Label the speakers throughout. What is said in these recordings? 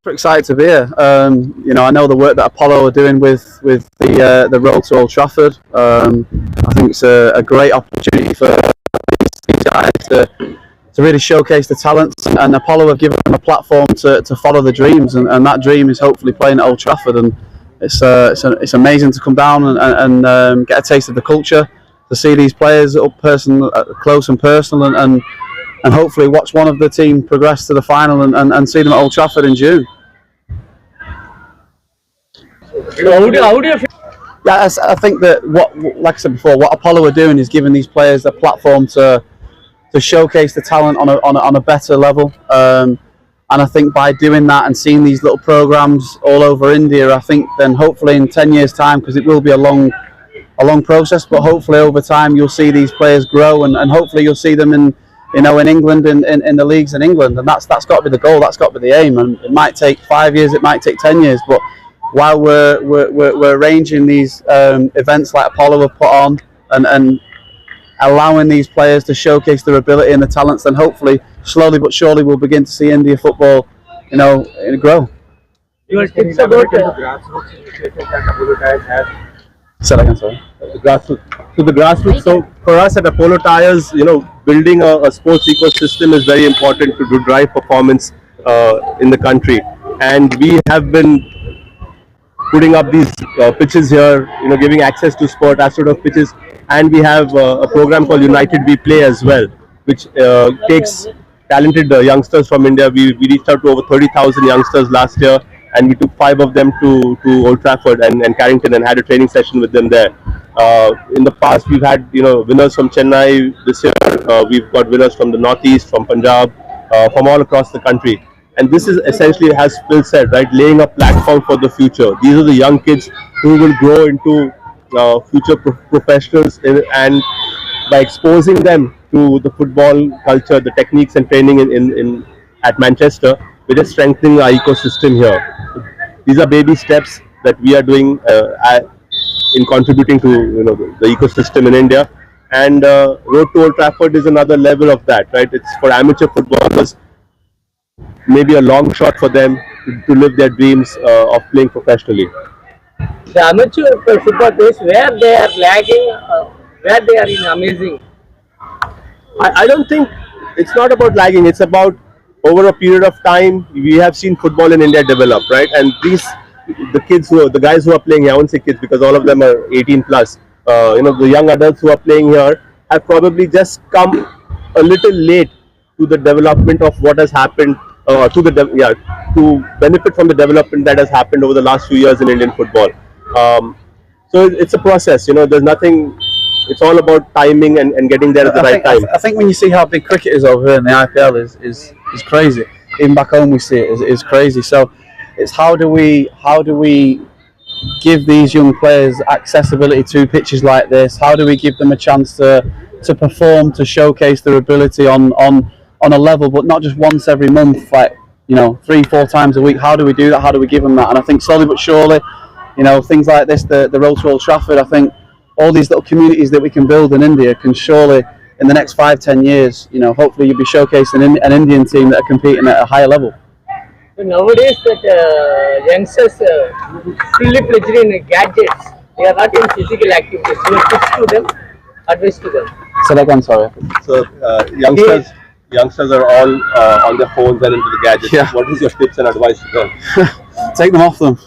Speaker 1: Excited to be here. You know, I know the work that Apollo are doing with the Road To Old Trafford. I think it's a great opportunity for these guys to really showcase the talents, and Apollo have given them a platform to follow the dreams, and that dream is hopefully playing at Old Trafford. And it's amazing to come down and get a taste of the culture, to see these players up close and personal, and hopefully watch one of the team progress to the final and see them at Old Trafford in June. How do you feel? Yeah, I think that like I said before, what Apollo are doing is giving these players a platform to showcase the talent on a better level. And I think by doing that and seeing these little programs all over India, I think then hopefully in 10 years' time, because it will be a long process, but hopefully over time you'll see these players grow, and hopefully you'll see them in England, in the leagues in England, and that's got to be the goal, that's got to be the aim. And it might take 5 years, it might take 10 years, but while we're arranging these events like Apollo have put on, and allowing these players to showcase their ability and the talents, then hopefully slowly but surely we'll begin to see India football, you know, grow.
Speaker 2: Your tips about grassroots initiative that Apollo Tyres has?
Speaker 1: Say that again, sorry.
Speaker 3: The grassroots. So for us at Apollo Tyres, you know, building a sports ecosystem is very important to drive performance in the country, and we have been putting up these pitches here, you know, giving access to sport, as sort of pitches, and we have a program called United We Play as well, which takes talented youngsters from India. We reached out to over 30,000 youngsters last year, and we took 5 of them to Old Trafford and Carrington and had a training session with them there. In the past, we've had, you know, winners from Chennai. This year we've got winners from the Northeast, from Punjab, from all across the country. And this is essentially, as Phil said, right, laying a platform for the future. These are the young kids who will grow into future professionals, and by exposing them to the football culture, the techniques and training at Manchester, we're just strengthening our ecosystem here. These are baby steps that we are doing in contributing to, you know, the ecosystem in India. And Road to Old Trafford is another level of that, right? It's for amateur footballers, maybe a long shot for them to live their dreams of playing professionally.
Speaker 2: The amateur football players, where they are lagging, where they are in amazing.
Speaker 3: I don't think it's not about lagging. It's about over a period of time we have seen football in India develop, right? And the guys who are playing here, I won't say kids because all of them are 18 plus. You know, the young adults who are playing here have probably just come a little late to the development of what has happened, to benefit from the development that has happened over the last few years in Indian football. So it's a process, you know, there's nothing, it's all about timing and getting there at the right time.
Speaker 1: I think when you see how big cricket is over here in the IPL is crazy. Even back home we see it is crazy. So it's how do we give these young players accessibility to pitches like this? How do we give them a chance to perform, to showcase their ability on a level, but not just once every month, like, you know, 3-4 times a week? How do we do that? How do we give them that? And I think slowly but surely, you know, things like this, the Road to Old Trafford, I think all these little communities that we can build in India can surely, in the next 5-10 years, you know, hopefully you'll be showcasing an Indian team that are competing at a higher level.
Speaker 2: Nowadays, that youngsters fully pledged in gadgets. They are not in physical activities. You tips to them, advice to them.
Speaker 1: So that again, sorry.
Speaker 3: So youngsters are all on their phones and into the gadgets. Yeah. What is your tips and advice to them?
Speaker 1: Take them off them.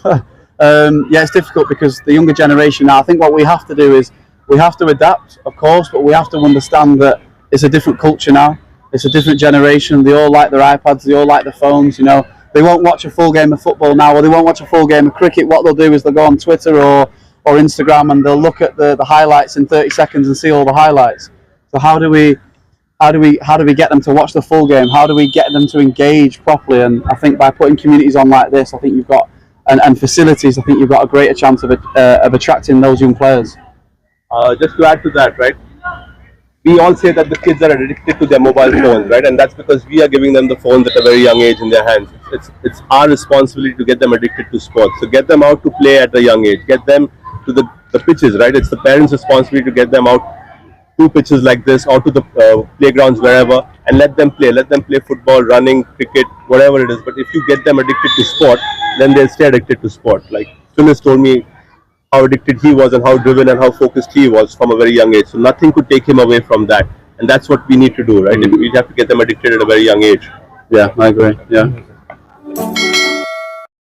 Speaker 1: Yeah, it's difficult because the younger generation now, I think what we have to do is we have to adapt, of course, but we have to understand that it's a different culture now. It's a different generation. They all like their iPads. They all like their phones, you know. They won't watch a full game of football now, or they won't watch a full game of cricket. What they'll do is they'll go on Twitter or Instagram and they'll look at the highlights in 30 seconds and see all the highlights. So how do we how do we get them to watch the full game? How do we get them to engage properly? And I think by putting communities on like this, I think you've got and facilities, I think you've got a greater chance of attracting those young players.
Speaker 3: Just to add to that, right? We all say that the kids are addicted to their mobile phones, right? And that's because we are giving them the phones at a very young age in their hands. It's our responsibility to get them addicted to sports. So get them out to play at a young age. Get them to the pitches, right? It's the parents' responsibility to get them out to pitches like this or to the playgrounds wherever and let them play. Let them play football, running, cricket, whatever it is. But if you get them addicted to sport, then they'll stay addicted to sport. Like Phyllis told me how addicted he was and how driven and how focused he was from a very young age. So nothing could take him away from that. And that's what we need to do, right? We have to get them addicted at a very young age.
Speaker 1: Yeah, I agree. Yeah.